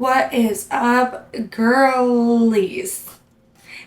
What is up, girlies?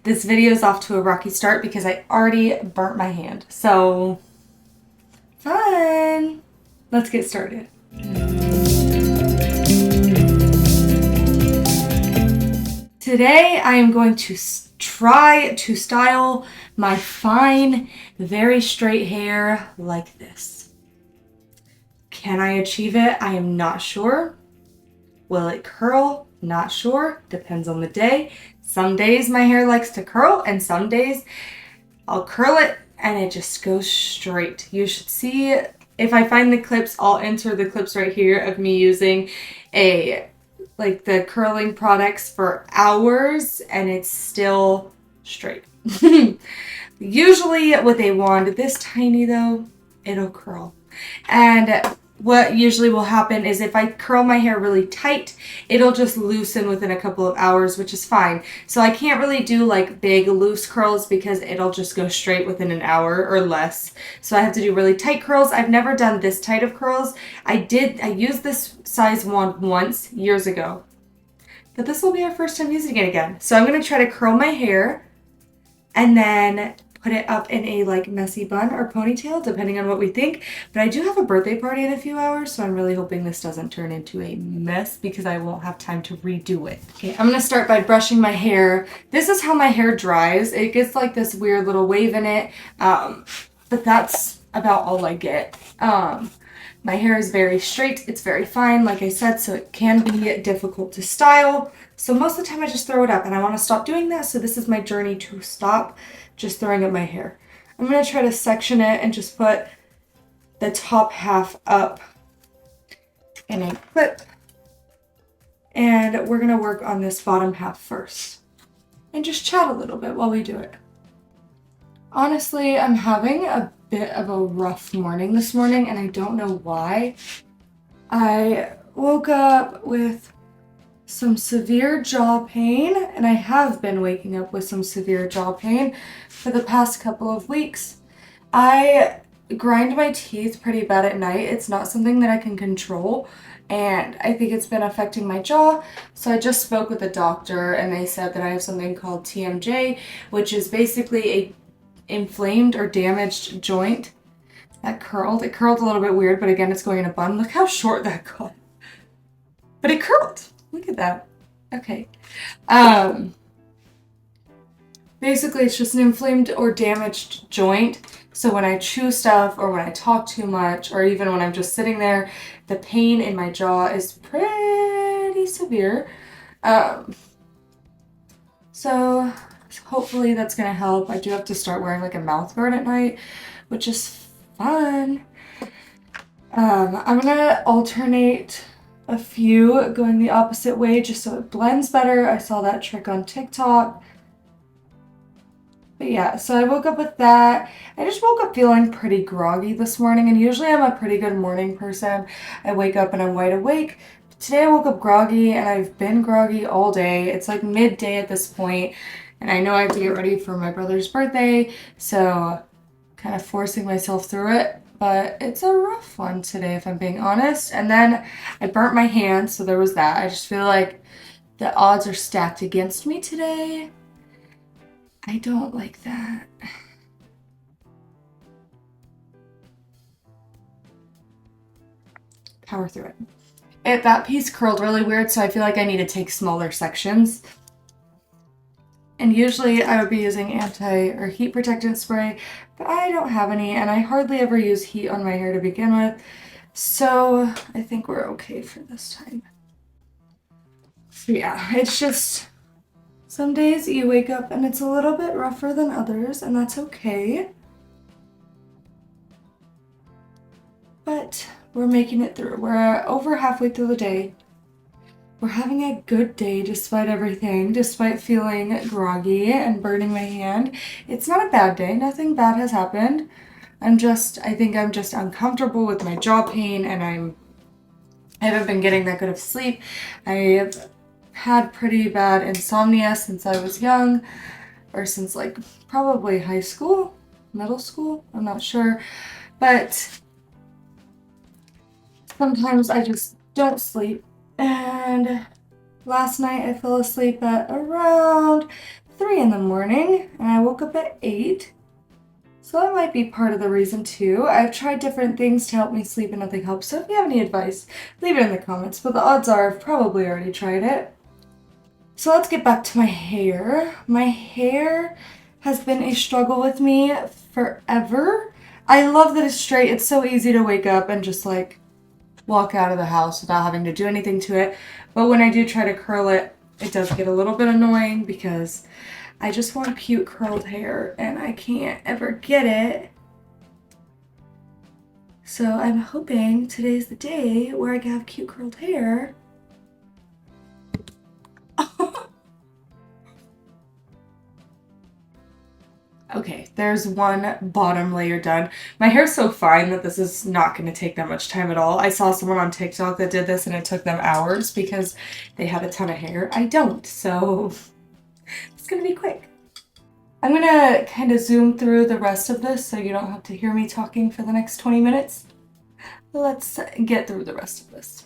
This video is off to a rocky start because I already burnt my hand. So, fun! Let's get started. Today I am going to try to style my fine, very straight hair like this. Can I achieve it? I am not sure. Will it curl? Not sure. Depends on the day. Some days my hair likes to curl, and some days I'll curl it and it just goes straight. You should see, if I find the clips, I'll enter the clips right here of me using the curling products for hours and it's still straight. Usually with a wand this tiny though, it'll curl. And what usually will happen is if I curl my hair really tight, it'll just loosen within a couple of hours, which is fine. So I can't really do like big loose curls because it'll just go straight within an hour or less. So I have to do really tight curls. I've never done this tight of curls. I used this size wand once years ago, but this will be our first time using it again. So I'm going to try to curl my hair and then put it up in a messy bun or ponytail, depending on what we think. But I do have a birthday party in a few hours, so I'm really hoping this doesn't turn into a mess because I won't have time to redo it. Okay, I'm gonna start by brushing my hair. This is how my hair dries. It gets like this weird little wave in it, but that's about all I get. My hair is very straight, it's very fine, like I said, so it can be difficult to style. So most of the time I just throw it up, and I want to stop doing that, so this is my journey to stop just throwing up my hair. I'm going to try to section it and just put the top half up in a clip. And we're going to work on this bottom half first. And just chat a little bit while we do it. Honestly, I'm having a bit of a rough morning this morning, and I don't know why. I woke up with some severe jaw pain, and I have been waking up with some severe jaw pain for the past couple of weeks. I grind my teeth pretty bad at night. It's not something that I can control, and I think it's been affecting my jaw. So I just spoke with a doctor, and they said that I have something called TMJ, which is basically a inflamed or damaged joint that curled. It curled a little bit weird, but again, it's going in a bun. Look how short that got. But it curled. Look at that. Okay. Basically, it's just an inflamed or damaged joint. So when I chew stuff or when I talk too much or even when I'm just sitting there, the pain in my jaw is pretty severe. So hopefully that's going to help. I do have to start wearing a mouth guard at night, which is fun. I'm going to alternate a few going the opposite way just so it blends better. I saw that trick on TikTok. But yeah, so I woke up with that. I just woke up feeling pretty groggy this morning, and usually I'm a pretty good morning person. I wake up and I'm wide awake. But today I woke up groggy, and I've been groggy all day. It's like midday at this point, and I know I have to get ready for my brother's birthday, so kind of forcing myself through it. But it's a rough one today, if I'm being honest. And then I burnt my hand, so there was that. I just feel like the odds are stacked against me today. I don't like that. Power through it. That piece curled really weird, so I feel like I need to take smaller sections. And usually I would be using heat protectant spray, but I don't have any, and I hardly ever use heat on my hair to begin with. So I think we're okay for this time. So yeah, it's just some days you wake up and it's a little bit rougher than others, and that's okay. But we're making it through. We're over halfway through the day. We're having a good day despite everything, despite feeling groggy and burning my hand. It's not a bad day. Nothing bad has happened. I think I'm just uncomfortable with my jaw pain, and I haven't been getting that good of sleep. I've had pretty bad insomnia since I was young, or since probably high school, middle school, I'm not sure. But sometimes I just don't sleep, and Last night I fell asleep at around 3 in the morning and I woke up at 8. So that might be part of the reason too. I've tried different things to help me sleep and nothing helps. So if you have any advice, leave it in the comments. But the odds are I've probably already tried it. So let's get back to my hair. My hair has been a struggle with me forever. I love that it's straight. It's so easy to wake up and just like walk out of the house without having to do anything to it. But when I do try to curl it, it does get a little bit annoying because I just want cute curled hair and I can't ever get it. So I'm hoping today's the day where I can have cute curled hair. Okay, there's one bottom layer done. My hair's so fine that this is not going to take that much time at all. I saw someone on TikTok that did this and it took them hours because they had a ton of hair. I don't, so it's going to be quick. I'm going to kind of zoom through the rest of this so you don't have to hear me talking for the next 20 minutes. Let's get through the rest of this.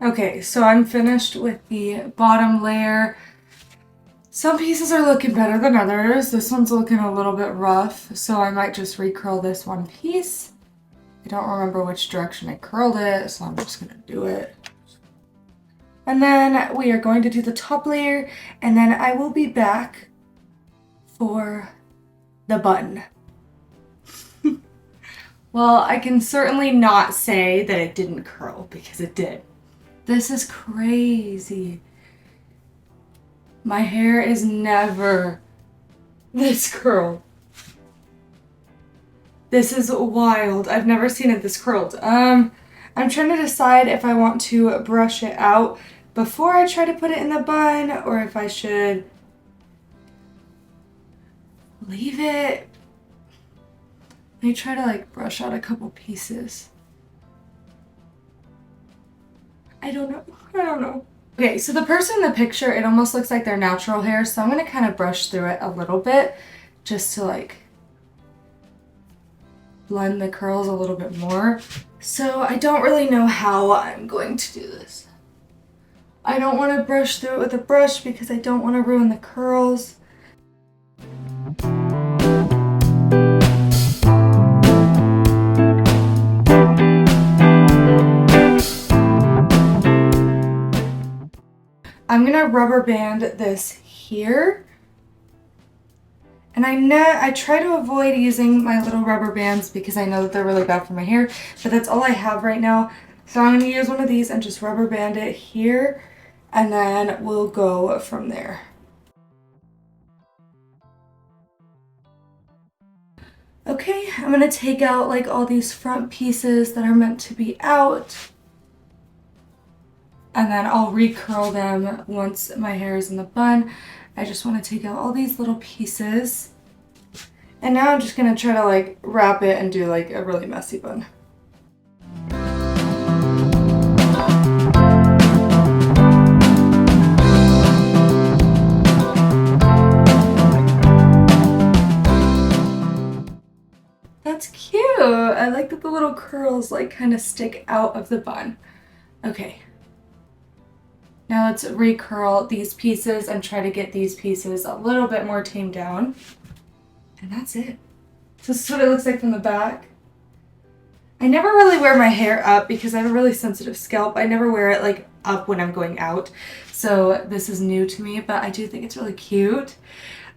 Okay, so I'm finished with the bottom layer. Some pieces are looking better than others. This one's looking a little bit rough, so I might just recurl this one piece. I don't remember which direction I curled it, so I'm just gonna do it. And then we are going to do the top layer, and then I will be back for the bun. Well, I can certainly not say that it didn't curl because it did. This is crazy. My hair is never this curled. This is wild. I've never seen it this curled. I'm trying to decide if I want to brush it out before I try to put it in the bun or if I should leave it. Let me try to like brush out a couple pieces. I don't know. Okay, so the person in the picture, it almost looks like their natural hair, so I'm going to kind of brush through it a little bit just to like blend the curls a little bit more. So I don't really know how I'm going to do this. I don't want to brush through it with a brush because I don't want to ruin the curls. I'm gonna rubber band this here. And I try to avoid using my little rubber bands because I know that they're really bad for my hair, but that's all I have right now. So I'm gonna use one of these and just rubber band it here, and then we'll go from there. Okay, I'm gonna take out like all these front pieces that are meant to be out. And then I'll recurl them once my hair is in the bun. I just want to take out all these little pieces. And now I'm just going to try to like wrap it and do like a really messy bun. That's cute. I like that the little curls like kind of stick out of the bun. Okay. Now let's recurl these pieces and try to get these pieces a little bit more tamed down. And that's it. So this is what it looks like from the back. I never really wear my hair up because I have a really sensitive scalp. I never wear it like up when I'm going out. So this is new to me, but I do think it's really cute.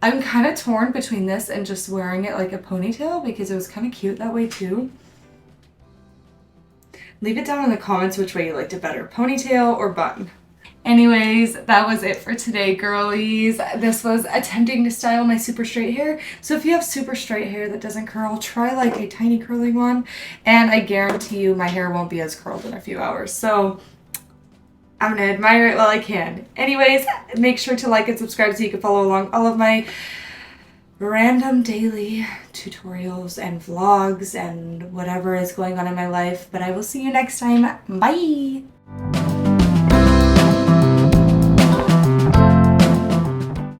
I'm kind of torn between this and just wearing it like a ponytail because it was kind of cute that way too. Leave it down in the comments which way you liked it better, ponytail or bun. Anyways, that was it for today, girlies. This was attempting to style my super straight hair. So if you have super straight hair that doesn't curl, try like a tiny curling one. And I guarantee you my hair won't be as curled in a few hours. So I'm going to admire it while I can. Anyways, make sure to like and subscribe so you can follow along all of my random daily tutorials and vlogs and whatever is going on in my life. But I will see you next time. Bye!